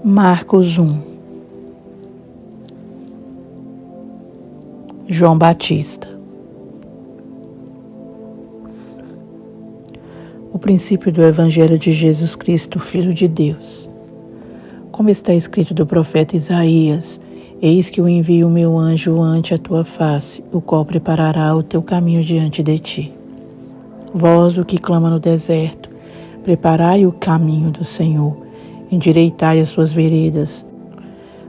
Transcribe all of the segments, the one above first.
Marcos 1. João Batista. O princípio do Evangelho de Jesus Cristo, Filho de Deus. Como está escrito do profeta Isaías: eis que eu envio o meu anjo ante a tua face, o qual preparará o teu caminho diante de ti. Vós, o que clama no deserto, preparai o caminho do Senhor, endireitai as suas veredas.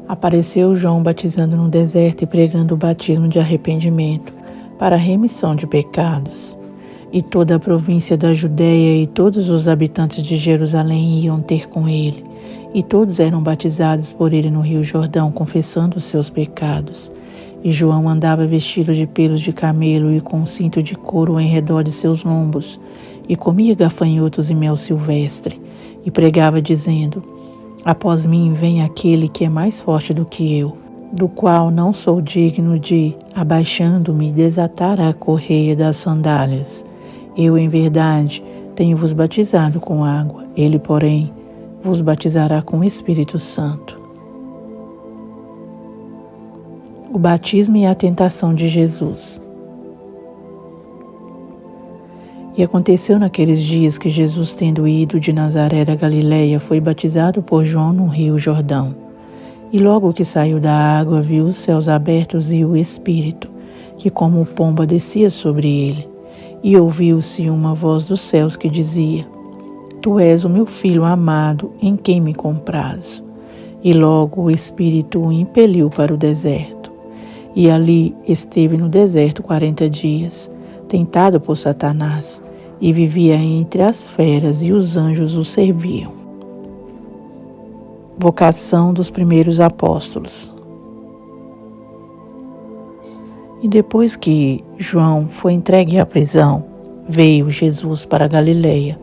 Apareceu João batizando no deserto e pregando o batismo de arrependimento para a remissão de pecados. E toda a província da Judéia e todos os habitantes de Jerusalém iam ter com ele, e todos eram batizados por ele no rio Jordão, confessando os seus pecados. E João andava vestido de pelos de camelo e com um cinto de couro em redor de seus lombos, e comia gafanhotos e mel silvestre, e pregava dizendo: após mim vem aquele que é mais forte do que eu, do qual não sou digno de, abaixando-me, desatar a correia das sandálias. Eu, em verdade, tenho-vos batizado com água, ele, porém, vos batizará com o Espírito Santo. O batismo e a tentação de Jesus. E aconteceu naqueles dias que Jesus, tendo ido de Nazaré da Galileia, foi batizado por João no rio Jordão. E logo que saiu da água, viu os céus abertos e o Espírito, que como pomba descia sobre ele. E ouviu-se uma voz dos céus que dizia: Tu és o meu Filho amado, em quem me comprazo. E logo o Espírito o impeliu para o deserto. E ali esteve no deserto 40 dias, tentado por Satanás, e vivia entre as feras, e os anjos o serviam. Vocação dos primeiros apóstolos. E depois que João foi entregue à prisão, veio Jesus para a Galileia,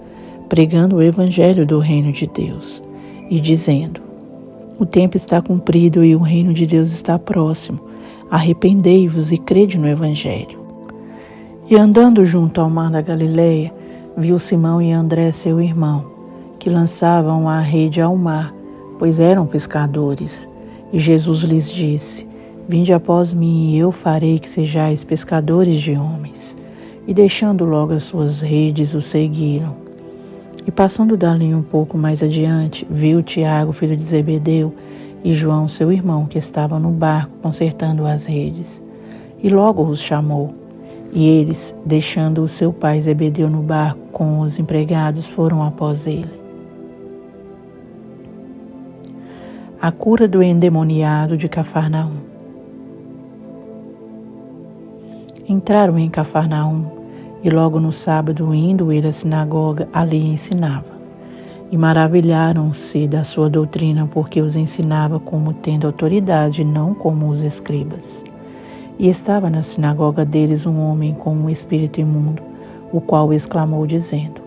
pregando o evangelho do reino de Deus, e dizendo: o tempo está cumprido e o reino de Deus está próximo. Arrependei-vos e crede no evangelho. E andando junto ao mar da Galileia, viu Simão e André, seu irmão, que lançavam a rede ao mar, pois eram pescadores. E Jesus lhes disse: vinde após mim, e eu farei que sejais pescadores de homens. E deixando logo as suas redes, o seguiram. E passando dali um pouco mais adiante, viu Tiago, filho de Zebedeu, e João, seu irmão, que estavam no barco, consertando as redes. E logo os chamou. E eles, deixando o seu pai Zebedeu no barco com os empregados, foram após ele. A cura do endemoniado de Cafarnaum. Entraram em Cafarnaum, e logo no sábado, indo ele à sinagoga, ali ensinava. E maravilharam-se da sua doutrina, porque os ensinava como tendo autoridade, não como os escribas. E estava na sinagoga deles um homem com um espírito imundo, o qual exclamou dizendo: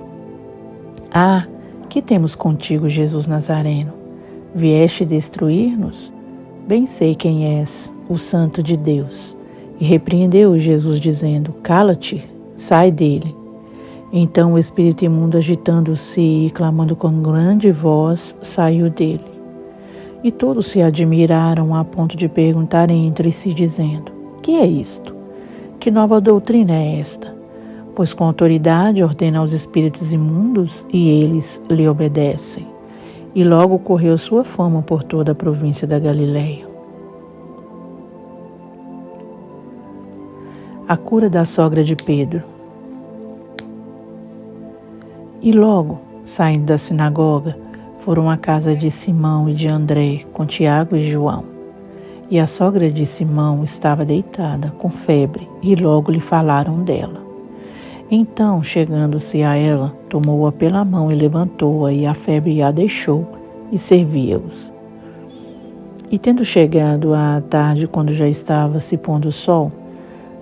ah, que temos contigo, Jesus Nazareno? Vieste destruir-nos? Bem sei quem és, o Santo de Deus. E repreendeu Jesus dizendo: cala-te, sai dele. Então o espírito imundo, agitando-se e clamando com grande voz, saiu dele. E todos se admiraram a ponto de perguntarem entre si, dizendo: que é isto? Que nova doutrina é esta? Pois com autoridade ordena aos espíritos imundos, e eles lhe obedecem. E logo correu sua fama por toda a província da Galileia. A cura da sogra de Pedro. E logo, saindo da sinagoga, foram à casa de Simão e de André, com Tiago e João. E a sogra de Simão estava deitada, com febre, e logo lhe falaram dela. Então, chegando-se a ela, tomou-a pela mão e levantou-a, e a febre a deixou, e servia-os. E tendo chegado à tarde, quando já estava se pondo o sol,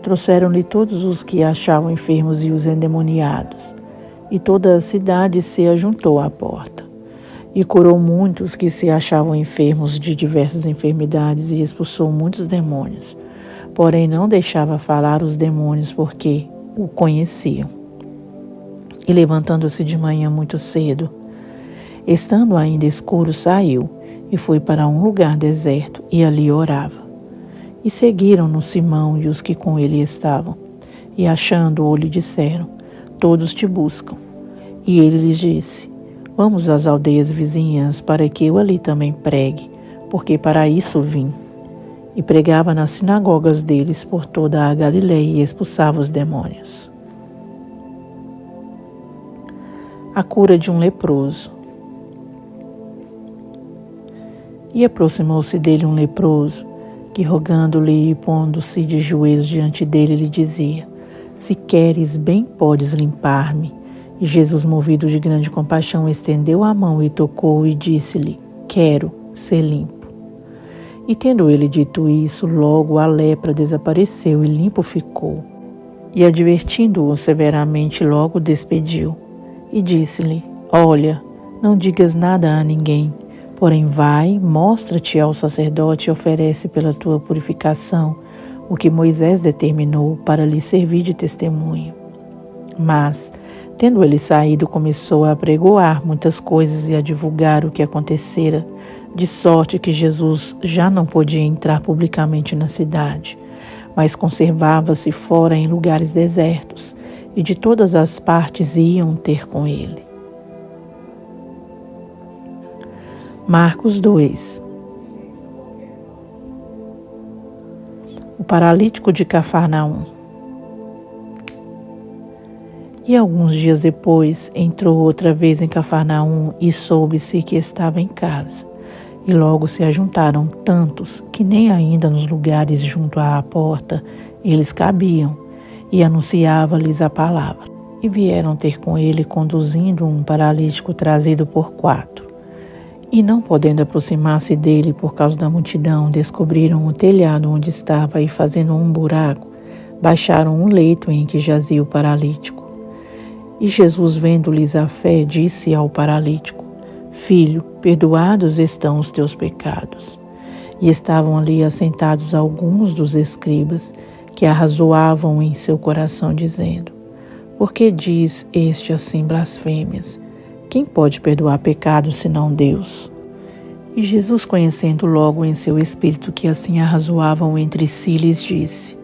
trouxeram-lhe todos os que achavam enfermos e os endemoniados, e toda a cidade se ajuntou à porta. E curou muitos que se achavam enfermos de diversas enfermidades, e expulsou muitos demônios. Porém não deixava falar os demônios, porque o conheciam. E levantando-se de manhã muito cedo, estando ainda escuro, saiu, e foi para um lugar deserto e ali orava. E seguiram-no Simão e os que com ele estavam, e achando-o lhe disseram: todos te buscam. E ele lhes disse: vamos às aldeias vizinhas, para que eu ali também pregue, porque para isso vim. E pregava nas sinagogas deles por toda a Galileia e expulsava os demônios. A cura de um leproso. E aproximou-se dele um leproso, que rogando-lhe e pondo-se de joelhos diante dele, lhe dizia: se queres, bem podes limpar-me. E Jesus, movido de grande compaixão, estendeu a mão e tocou e disse-lhe: quero ser limpo. E tendo ele dito isso, logo a lepra desapareceu e limpo ficou. E advertindo-o severamente, logo despediu. E disse-lhe: olha, não digas nada a ninguém, porém vai, mostra-te ao sacerdote e oferece pela tua purificação o que Moisés determinou para lhe servir de testemunho. Mas, tendo ele saído, começou a apregoar muitas coisas e a divulgar o que acontecera, de sorte que Jesus já não podia entrar publicamente na cidade, mas conservava-se fora em lugares desertos, e de todas as partes iam ter com ele. Marcos 2. O paralítico de Cafarnaum. E alguns dias depois entrou outra vez em Cafarnaum e soube-se que estava em casa. E logo se ajuntaram tantos que nem ainda nos lugares junto à porta eles cabiam, e anunciava-lhes a palavra. E vieram ter com ele conduzindo um paralítico trazido por 4. E não podendo aproximar-se dele por causa da multidão, descobriram o telhado onde estava e, fazendo um buraco, baixaram um leito em que jazia o paralítico. E Jesus, vendo-lhes a fé, disse ao paralítico: filho, perdoados estão os teus pecados. E estavam ali assentados alguns dos escribas, que arrazoavam em seu coração, dizendo: por que diz este assim blasfêmias? Quem pode perdoar pecados senão Deus? E Jesus, conhecendo logo em seu espírito que assim arrazoavam entre si, lhes disse: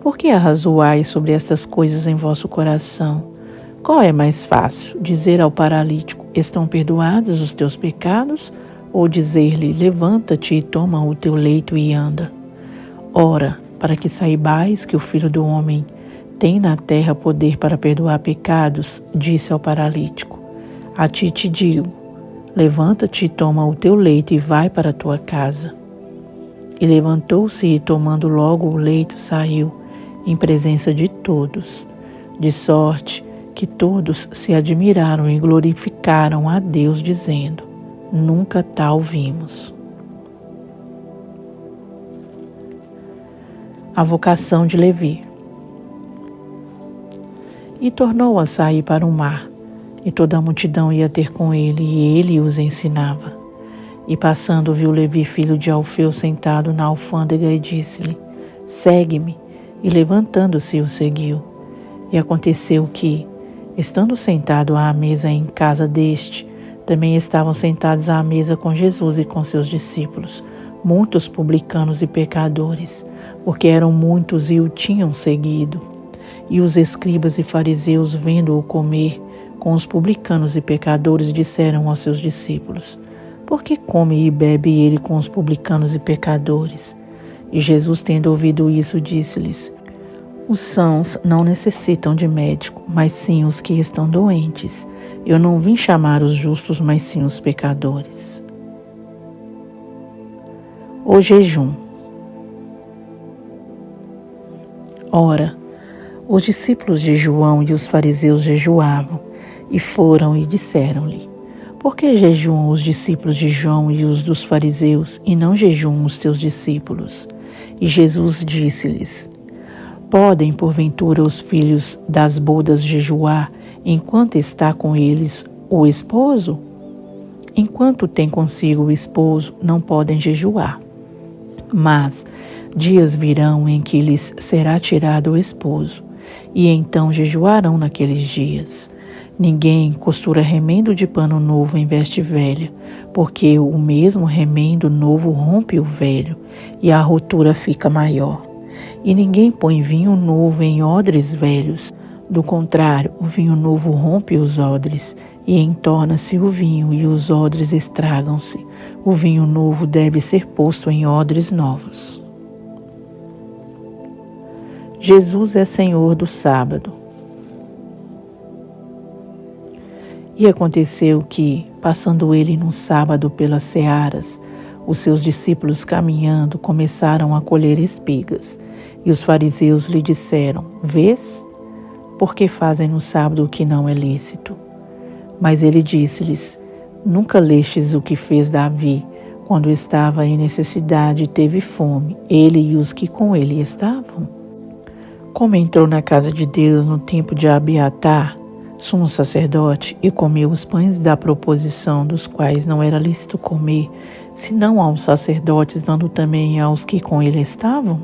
por que arrazoais sobre estas coisas em vosso coração? Qual é mais fácil, dizer ao paralítico: estão perdoados os teus pecados? Ou dizer-lhe: levanta-te e toma o teu leito e anda? Ora, para que saibais que o Filho do Homem tem na terra poder para perdoar pecados, disse ao paralítico: a ti te digo, levanta-te e toma o teu leito e vai para a tua casa. E levantou-se e, tomando logo o leito, saiu, em presença de todos, de sorte que todos se admiraram e glorificaram a Deus, dizendo: nunca tal vimos. A vocação de Levi. E tornou a sair para o mar, e toda a multidão ia ter com ele, e ele os ensinava. E passando, viu Levi, filho de Alfeu, sentado na alfândega, e disse-lhe: segue-me. E levantando-se, o seguiu. E aconteceu que, estando sentado à mesa em casa deste, também estavam sentados à mesa com Jesus e com seus discípulos, muitos publicanos e pecadores, porque eram muitos e o tinham seguido. E os escribas e fariseus, vendo-o comer com os publicanos e pecadores, disseram aos seus discípulos: por que come e bebe ele com os publicanos e pecadores? E Jesus, tendo ouvido isso, disse-lhes: os sãos não necessitam de médico, mas sim os que estão doentes. Eu não vim chamar os justos, mas sim os pecadores. O jejum. Ora, os discípulos de João e os fariseus jejuavam, e foram e disseram-lhe: por que jejuam os discípulos de João e os dos fariseus, e não jejuam os teus discípulos? E Jesus disse-lhes: podem, porventura, os filhos das bodas jejuar, enquanto está com eles o esposo? Enquanto tem consigo o esposo, não podem jejuar. Mas dias virão em que lhes será tirado o esposo, e então jejuarão naqueles dias. Ninguém costura remendo de pano novo em veste velha, porque o mesmo remendo novo rompe o velho, e a rotura fica maior. E ninguém põe vinho novo em odres velhos. Do contrário, o vinho novo rompe os odres, e entorna-se o vinho, e os odres estragam-se. O vinho novo deve ser posto em odres novos. Jesus é Senhor do sábado. E aconteceu que, passando ele num sábado pelas searas, os seus discípulos caminhando começaram a colher espigas. E os fariseus lhe disseram: Vês? Por que fazem no sábado o que não é lícito? Mas ele disse-lhes: Nunca lestes o que fez Davi, quando estava em necessidade e teve fome, ele e os que com ele estavam? Como entrou na casa de Deus no tempo de Abiatar, sumo sacerdote, e comeu os pães da proposição, dos quais não era lícito comer, senão aos sacerdotes, dando também aos que com ele estavam?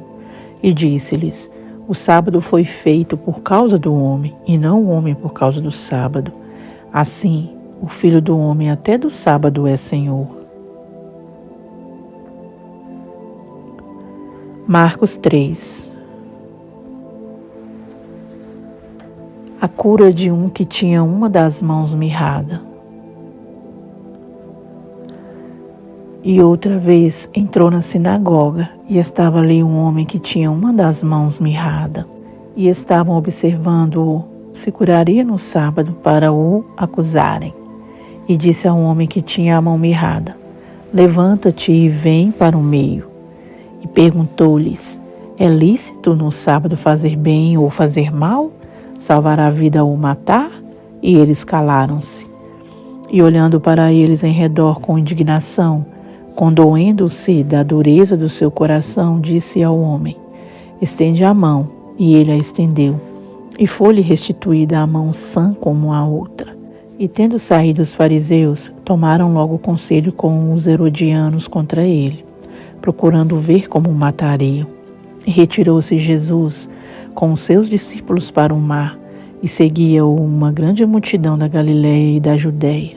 E disse-lhes: O sábado foi feito por causa do homem, e não o homem por causa do sábado. Assim, o Filho do homem até do sábado é Senhor. Marcos 3. A cura de um que tinha uma das mãos mirrada. E outra vez entrou na sinagoga, e estava ali um homem que tinha uma das mãos mirrada. E estavam observando-o se curaria no sábado para o acusarem. E disse ao homem que tinha a mão mirrada: Levanta-te e vem para o meio. E perguntou-lhes: É lícito no sábado fazer bem ou fazer mal? Salvar a vida ou matar? E eles calaram-se. E olhando para eles em redor com indignação, condoendo-se da dureza do seu coração, disse ao homem: Estende a mão. E ele a estendeu. E foi-lhe restituída a mão sã como a outra. E tendo saído os fariseus, tomaram logo conselho com os herodianos contra ele, procurando ver como o matariam. E retirou-se Jesus com os seus discípulos para o mar, e seguia-o uma grande multidão da Galiléia e da Judéia,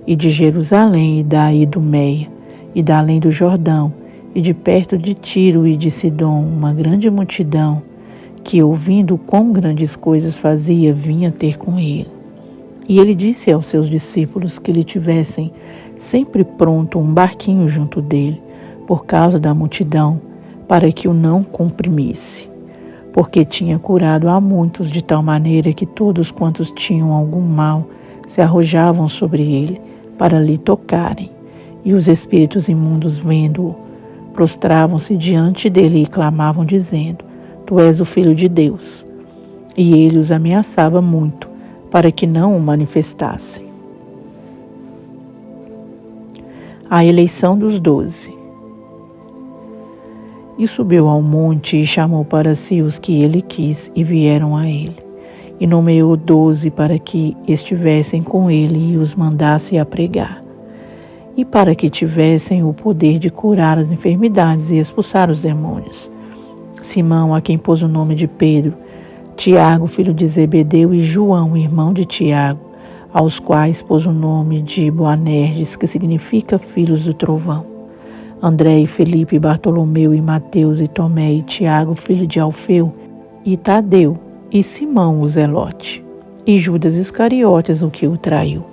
e de Jerusalém e da Idumeia, e da além do Jordão, e de perto de Tiro e de Sidom, uma grande multidão, que, ouvindo quão grandes coisas fazia, vinha ter com ele. E ele disse aos seus discípulos que lhe tivessem sempre pronto um barquinho junto dele, por causa da multidão, para que o não comprimisse, porque tinha curado a muitos de tal maneira que todos quantos tinham algum mal se arrojavam sobre ele para lhe tocarem. E os espíritos imundos, vendo-o, prostravam-se diante dele e clamavam, dizendo: Tu és o Filho de Deus. E ele os ameaçava muito, para que não o manifestassem. A eleição dos 12. E subiu ao monte e chamou para si os que ele quis, e vieram a ele. E nomeou 12 para que estivessem com ele e os mandasse a pregar, e para que tivessem o poder de curar as enfermidades e expulsar os demônios. Simão, a quem pôs o nome de Pedro, Tiago, filho de Zebedeu, e João, irmão de Tiago, aos quais pôs o nome de Boanerges, que significa filhos do trovão. André e Felipe, Bartolomeu e Mateus e Tomé e Tiago, filho de Alfeu, e Tadeu, e Simão o Zelote, e Judas Iscariotes, o que o traiu.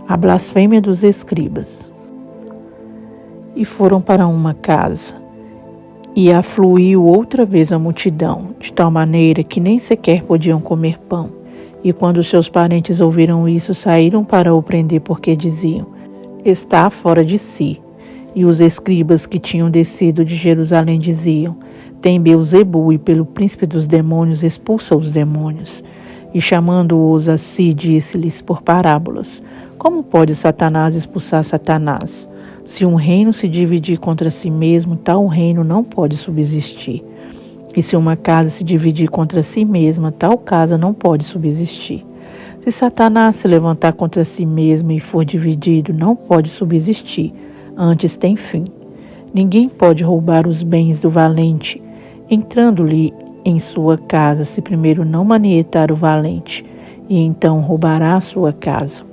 A blasfêmia dos escribas. E foram para uma casa, e afluiu outra vez a multidão, de tal maneira que nem sequer podiam comer pão. E quando seus parentes ouviram isso, saíram para o prender, porque diziam: Está fora de si. E os escribas que tinham descido de Jerusalém diziam: Tem Beelzebu, e pelo príncipe dos demônios expulsa os demônios. E chamando-os a si, disse-lhes por parábolas: Como pode Satanás expulsar Satanás? Se um reino se dividir contra si mesmo, tal reino não pode subsistir. E se uma casa se dividir contra si mesma, tal casa não pode subsistir. Se Satanás se levantar contra si mesmo e for dividido, não pode subsistir, antes tem fim. Ninguém pode roubar os bens do valente, entrando-lhe em sua casa, se primeiro não manietar o valente, e então roubará a sua casa.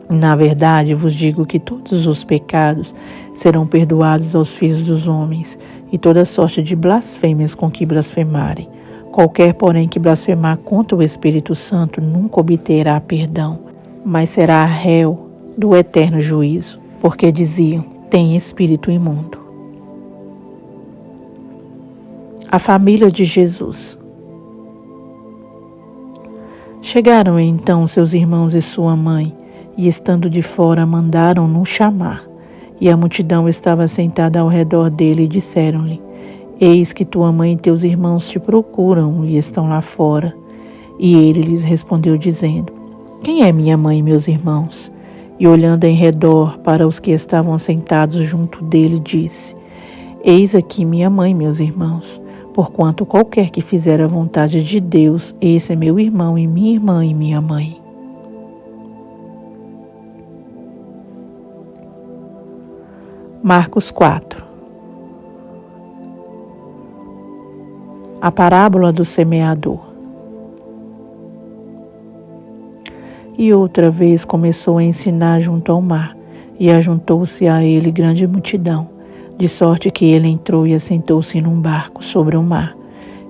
Na verdade, vos digo que todos os pecados serão perdoados aos filhos dos homens, e toda sorte de blasfêmias com que blasfemarem. Qualquer, porém, que blasfemar contra o Espírito Santo nunca obterá perdão, mas será réu do eterno juízo, porque diziam: tem espírito imundo. A família de Jesus. Chegaram então seus irmãos e sua mãe, e estando de fora mandaram-no chamar. E a multidão estava sentada ao redor dele e disseram-lhe: eis que tua mãe e teus irmãos te procuram e estão lá fora. E ele lhes respondeu dizendo: quem é minha mãe e meus irmãos? E olhando em redor para os que estavam sentados junto dele, disse: eis aqui minha mãe e meus irmãos. Porquanto qualquer que fizer a vontade de Deus, esse é meu irmão e minha irmã e minha mãe. Marcos 4. A parábola do semeador. E outra vez começou a ensinar junto ao mar, e ajuntou-se a ele grande multidão, de sorte que ele entrou e assentou-se num barco sobre o mar,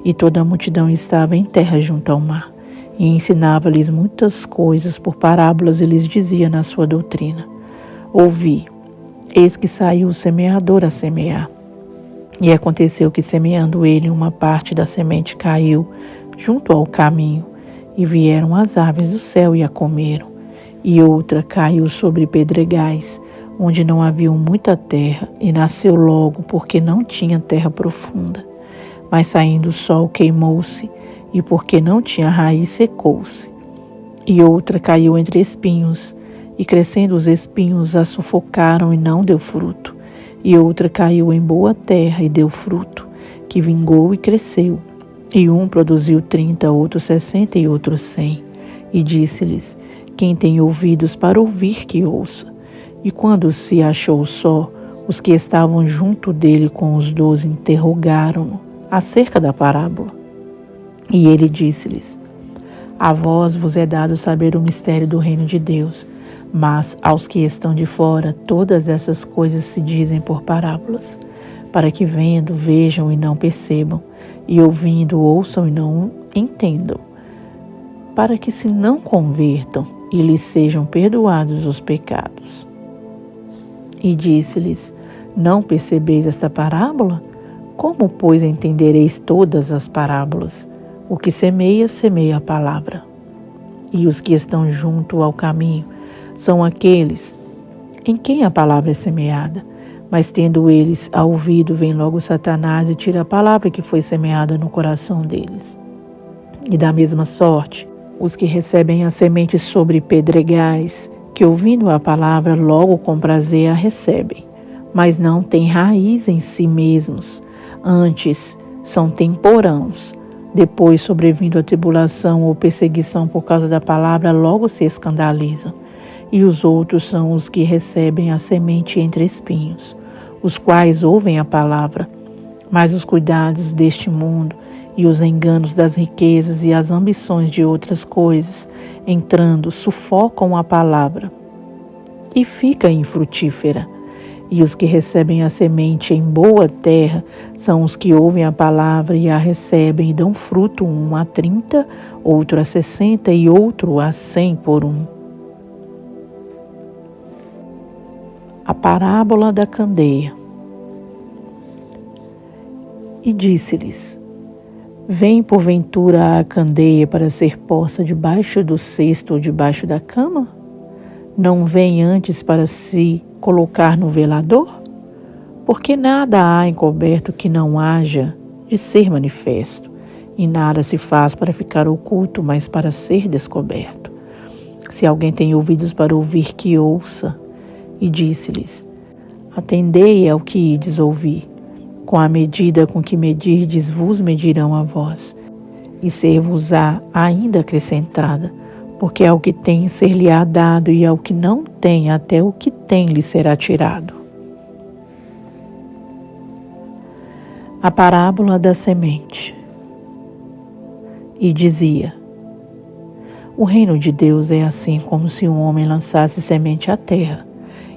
e toda a multidão estava em terra junto ao mar, e ensinava-lhes muitas coisas por parábolas e lhes dizia na sua doutrina: ouvi, eis que saiu o semeador a semear. E aconteceu que, semeando ele, uma parte da semente caiu junto ao caminho, e vieram as aves do céu e a comeram. E outra caiu sobre pedregais, onde não havia muita terra, e nasceu logo, porque não tinha terra profunda. Mas saindo o sol queimou-se, e porque não tinha raiz secou-se. E outra caiu entre espinhos, e crescendo os espinhos a sufocaram e não deu fruto. E outra caiu em boa terra e deu fruto, que vingou e cresceu. E um produziu 30, outro 60 e outro 100. E disse-lhes: quem tem ouvidos para ouvir, que ouça. E quando se achou só, os que estavam junto dele com os 12 interrogaram-no acerca da parábola. E ele disse-lhes: a vós vos é dado saber o mistério do reino de Deus, mas aos que estão de fora todas essas coisas se dizem por parábolas, para que vendo, vejam e não percebam, e ouvindo, ouçam e não entendam, para que se não convertam e lhes sejam perdoados os pecados. E disse-lhes: não percebeis esta parábola? Como, pois, entendereis todas as parábolas? O que semeia, semeia a palavra. E os que estão junto ao caminho são aqueles em quem a palavra é semeada. Mas tendo eles a ouvido, vem logo Satanás e tira a palavra que foi semeada no coração deles. E da mesma sorte, os que recebem a semente sobre pedregais, que ouvindo a palavra logo com prazer a recebem, mas não têm raiz em si mesmos, antes são temporãos. Depois, sobrevindo a tribulação ou perseguição por causa da palavra, logo se escandalizam. E os outros são os que recebem a semente entre espinhos, os quais ouvem a palavra, mas os cuidados deste mundo e os enganos das riquezas e as ambições de outras coisas, entrando, sufocam a palavra e fica infrutífera. E os que recebem a semente em boa terra são os que ouvem a palavra e a recebem e dão fruto, um a 30, outro a 60 e outro a 100 por um. A parábola da candeia. E disse-lhes: vem porventura a candeia para ser posta debaixo do cesto ou debaixo da cama? Não vem antes para se colocar no velador? Porque nada há encoberto que não haja de ser manifesto, e nada se faz para ficar oculto, mas para ser descoberto. Se alguém tem ouvidos para ouvir, que ouça. E disse-lhes: atendei ao que ides ouvir. Com a medida com que medirdes, vos medirão a vós, e ser-vos-á ainda acrescentada, porque ao que tem ser-lhe-á dado, e ao que não tem, até o que tem lhe será tirado. A parábola da semente. e dizia: O reino de Deus é assim como se um homem lançasse semente à terra,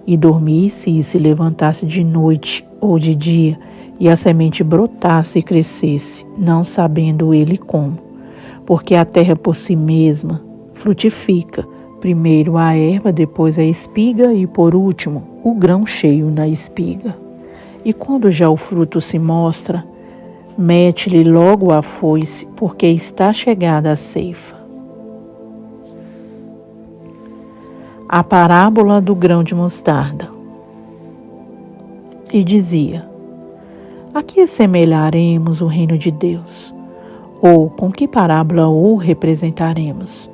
e dormisse e se levantasse de noite ou de dia, e a semente brotasse e crescesse, não sabendo ele como. Porque a terra por si mesma frutifica, primeiro a erva, depois a espiga e por último o grão cheio na espiga. E quando já o fruto se mostra, mete-lhe logo a foice, porque está chegada a ceifa. A parábola do grão de mostarda. E dizia: A que assemelharemos o reino de Deus? Ou com que parábola o representaremos?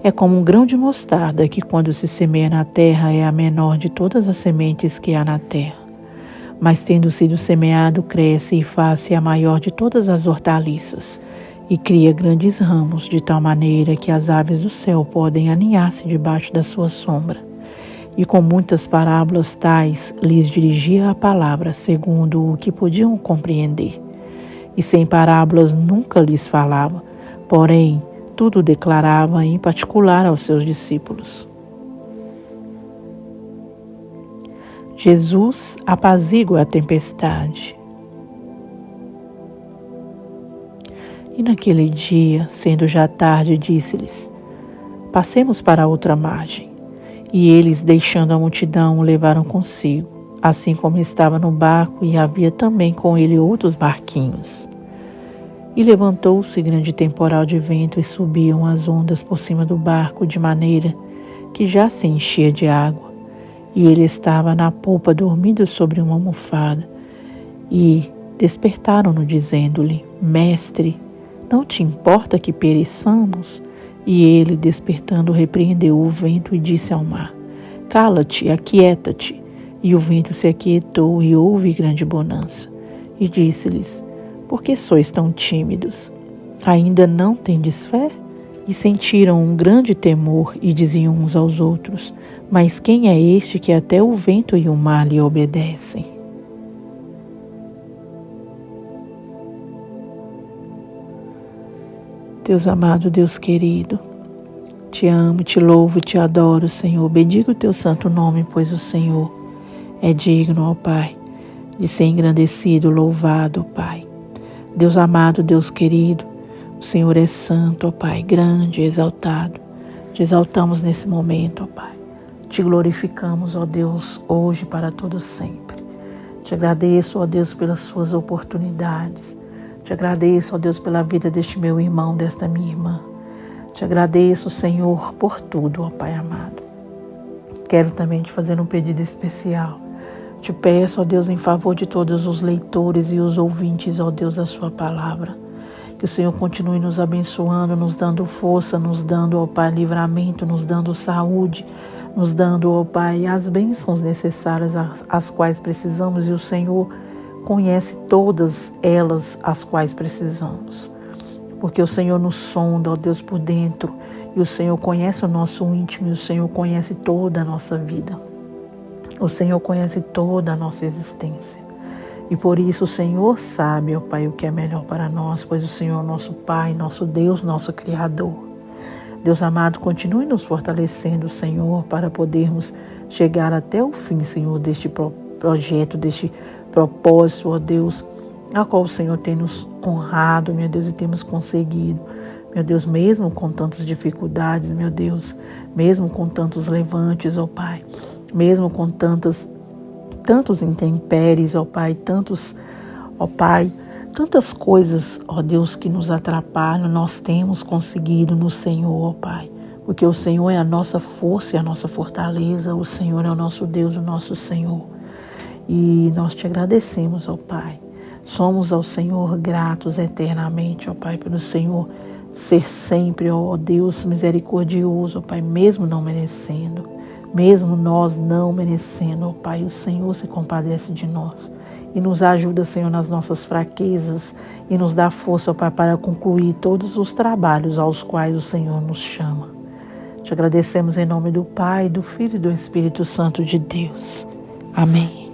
É como um grão de mostarda que, quando se semeia na terra, é a menor de todas as sementes que há na terra. Mas, tendo sido semeado, cresce e faz-se a maior de todas as hortaliças, e cria grandes ramos, de tal maneira que as aves do céu podem aninhar-se debaixo da sua sombra. E com muitas parábolas tais lhes dirigia a palavra, segundo o que podiam compreender. E sem parábolas nunca lhes falava, porém tudo declarava em particular aos seus discípulos. Jesus apazigua a tempestade. E naquele dia, sendo já tarde, disse-lhes: Passemos para a outra margem. E eles, deixando a multidão, o levaram consigo, assim como estava no barco, e havia também com ele outros barquinhos. E levantou-se grande temporal de vento, e subiam as ondas por cima do barco, de maneira que já se enchia de água. E ele estava na polpa, dormindo sobre uma almofada. E despertaram-no, dizendo-lhe: Mestre, não te importa que pereçamos? E ele, despertando, repreendeu o vento e disse ao mar: Cala-te, aquieta-te. E o vento se aquietou, e houve grande bonança. E disse-lhes: Por que sois tão tímidos? Ainda não tendes fé? E sentiram um grande temor, e diziam uns aos outros: Mas quem é este que até o vento e o mar lhe obedecem? Deus amado, Deus querido, te amo, te louvo, te adoro, Senhor. Bendigo o teu santo nome, pois o Senhor é digno, ó Pai, de ser engrandecido, louvado, ó Pai. Deus amado, Deus querido, o Senhor é santo, ó Pai, grande, exaltado. Te exaltamos nesse momento, ó Pai. Te glorificamos, ó Deus, hoje para todo sempre. Te agradeço, ó Deus, pelas suas oportunidades. Te agradeço, ó Deus, pela vida deste meu irmão, desta minha irmã. Te agradeço, Senhor, por tudo, ó Pai amado. Quero também te fazer um pedido especial. Te peço, ó Deus, em favor de todos os leitores e os ouvintes, ó Deus, da sua palavra. Que o Senhor continue nos abençoando, nos dando força, nos dando, ó Pai, livramento, nos dando saúde, nos dando, ó Pai, as bênçãos necessárias as quais precisamos, e o Senhor conhece todas elas as quais precisamos. Porque o Senhor nos sonda, ó Deus, por dentro, e o Senhor conhece o nosso íntimo, e o Senhor conhece toda a nossa vida. O Senhor conhece toda a nossa existência. E por isso o Senhor sabe, ó Pai, o que é melhor para nós, pois o Senhor é nosso Pai, nosso Deus, nosso Criador. Deus amado, continue nos fortalecendo, Senhor, para podermos chegar até o fim, Senhor, deste projeto, deste propósito, ó Deus, a qual o Senhor tem nos honrado, meu Deus, e temos conseguido. Meu Deus, mesmo com tantas dificuldades, meu Deus, mesmo com tantos levantes, ó Pai, mesmo com tantos intempéries, ó Pai, tantas coisas, ó Deus, que nos atrapalham, nós temos conseguido no Senhor, ó Pai, porque o Senhor é a nossa força e a nossa fortaleza, o Senhor é o nosso Deus, o nosso Senhor. E nós te agradecemos, ó Pai. Somos ao Senhor gratos eternamente, ó Pai, pelo Senhor ser sempre, ó Deus, misericordioso, ó Pai, mesmo não merecendo. Mesmo nós não merecendo, ó Pai, o Senhor se compadece de nós e nos ajuda, Senhor, nas nossas fraquezas e nos dá força, ó Pai, para concluir todos os trabalhos aos quais o Senhor nos chama. Te agradecemos em nome do Pai, do Filho e do Espírito Santo de Deus. Amém.